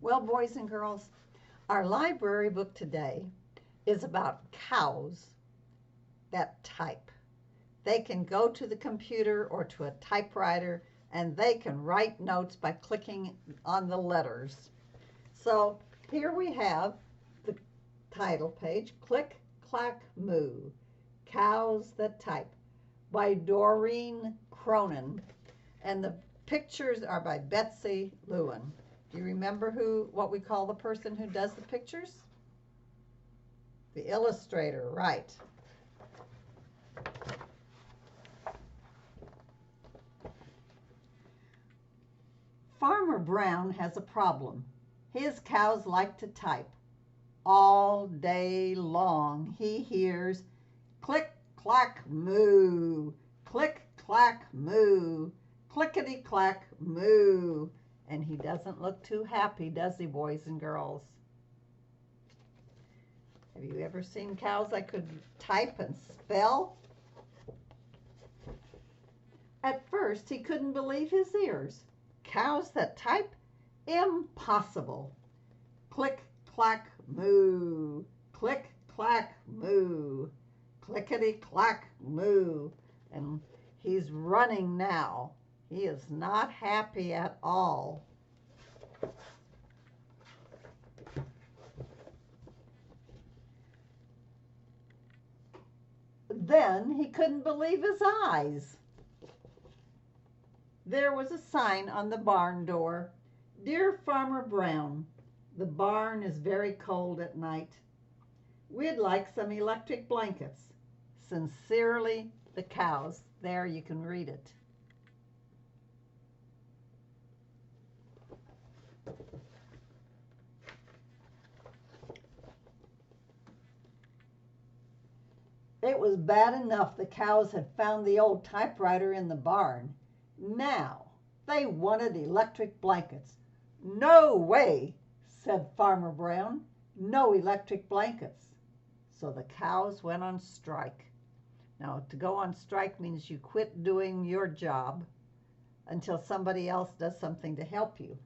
Well, boys and girls, our library book today is about cows that type. They can go to the computer or to a typewriter and they can write notes by clicking on the letters. So here we have the title page, Click, Clack, Moo, Cows That Type by Doreen Cronin. And the pictures are by Betsy Lewin. Do you remember what we call the person who does the pictures? The illustrator, right. Farmer Brown has a problem. His cows like to type. All day long he hears click, clack, moo, click, clack, moo, clickety, clack, moo. And he doesn't look too happy, does he, boys and girls? Have you ever seen cows that could type and spell? At first, he couldn't believe his ears. Cows that type? Impossible. Click, clack, moo. Click, clack, moo. Clickety, clack, moo. And he's running now. He is not happy at all. Then he couldn't believe his eyes. There was a sign on the barn door. Dear Farmer Brown, the barn is very cold at night. We'd like some electric blankets. Sincerely, the cows. There, you can read it. It was bad enough the cows had found the old typewriter in the barn. Now they wanted electric blankets. No way, said Farmer Brown. No electric blankets. So the cows went on strike. Now, to go on strike means you quit doing your job until somebody else does something to help you.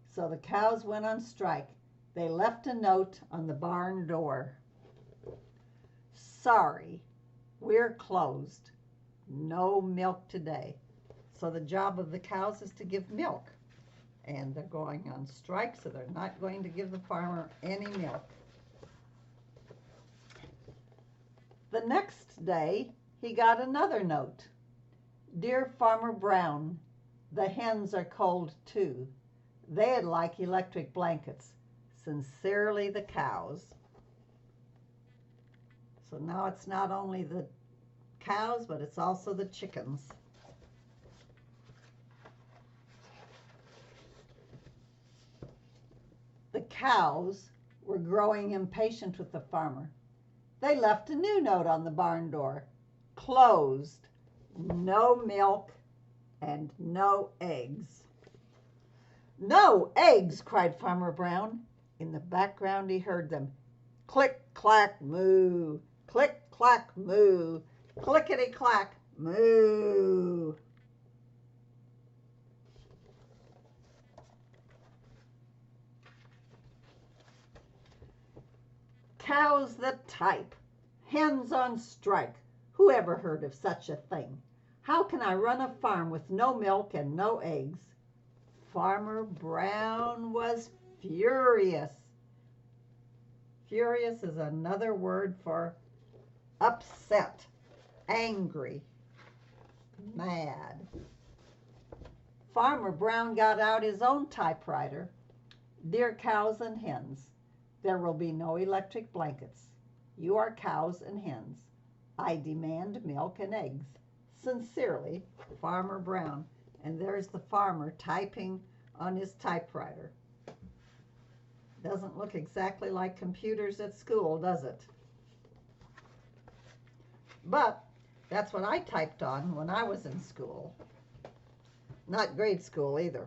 So the cows went on strike. They left a note on the barn door. Sorry, we're closed. No milk today. So the job of the cows is to give milk. And they're going on strike, so they're not going to give the farmer any milk. The next day, he got another note. Dear Farmer Brown, the hens are cold too. They'd like electric blankets. Sincerely, the cows. So now it's not only the cows, but it's also the chickens. The cows were growing impatient with the farmer. They left a new note on the barn door. Closed. No milk and no eggs. No eggs, cried Farmer Brown. In the background he heard them. Click, clack, moo. Click, clack, moo. Clickety, clack, moo. Cows that type. Hens on strike. Who ever heard of such a thing? How can I run a farm with no milk and no eggs? Farmer Brown was furious. Furious is another word for upset, angry, mad. Farmer Brown got out his own typewriter. Dear cows and hens, there will be no electric blankets. You are cows and hens. I demand milk and eggs. Sincerely, Farmer Brown. And there's the farmer typing on his typewriter. Doesn't look exactly like computers at school, does it? But that's what I typed on when I was in school. Not grade school either.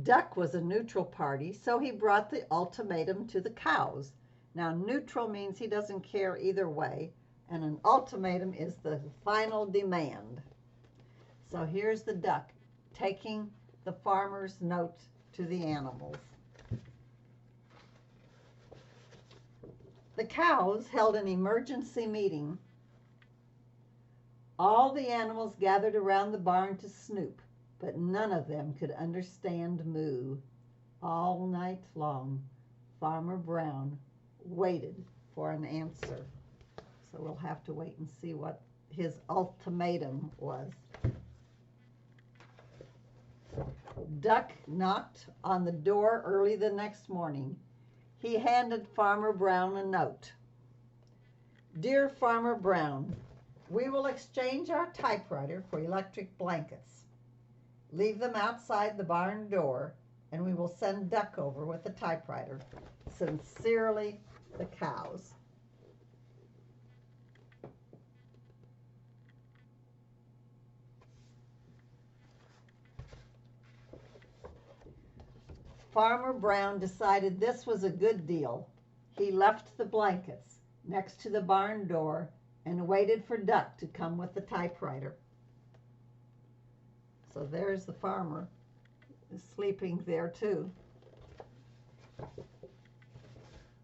Duck was a neutral party, so he brought the ultimatum to the cows. Now, neutral means he doesn't care either way, and an ultimatum is the final demand. So here's the duck taking the farmer's note to the animals. The cows held an emergency meeting. All the animals gathered around the barn to snoop, but none of them could understand moo. All night long, Farmer Brown waited for an answer. So we'll have to wait and see what his ultimatum was. Duck knocked on the door early the next morning. He handed Farmer Brown a note. Dear Farmer Brown, we will exchange our typewriter for electric blankets. Leave them outside the barn door, and we will send Duck over with the typewriter. Sincerely, the cows. Farmer Brown decided this was a good deal. He left the blankets next to the barn door and waited for Duck to come with the typewriter. So there's the farmer sleeping there too.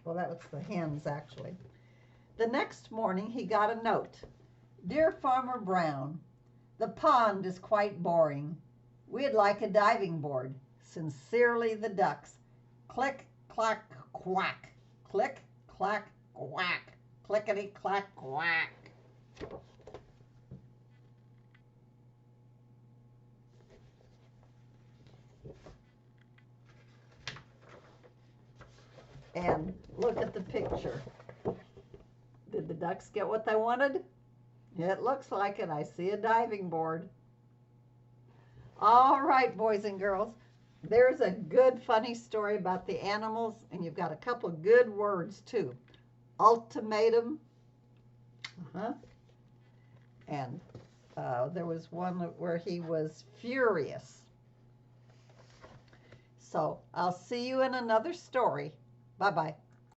Well, that was the hens actually. The next morning he got a note. Dear Farmer Brown, the pond is quite boring. We'd like a diving board. Sincerely, the ducks. Click, clack, quack. Click, clack, quack. Clickety, clack, quack. And look at the picture. Did the ducks get what they wanted? It looks like it. I see a diving board. All right, boys and girls. There's a good, funny story about the animals, and you've got a couple of good words, too. Ultimatum. And there was one where he was furious. So I'll see you in another story. Bye-bye.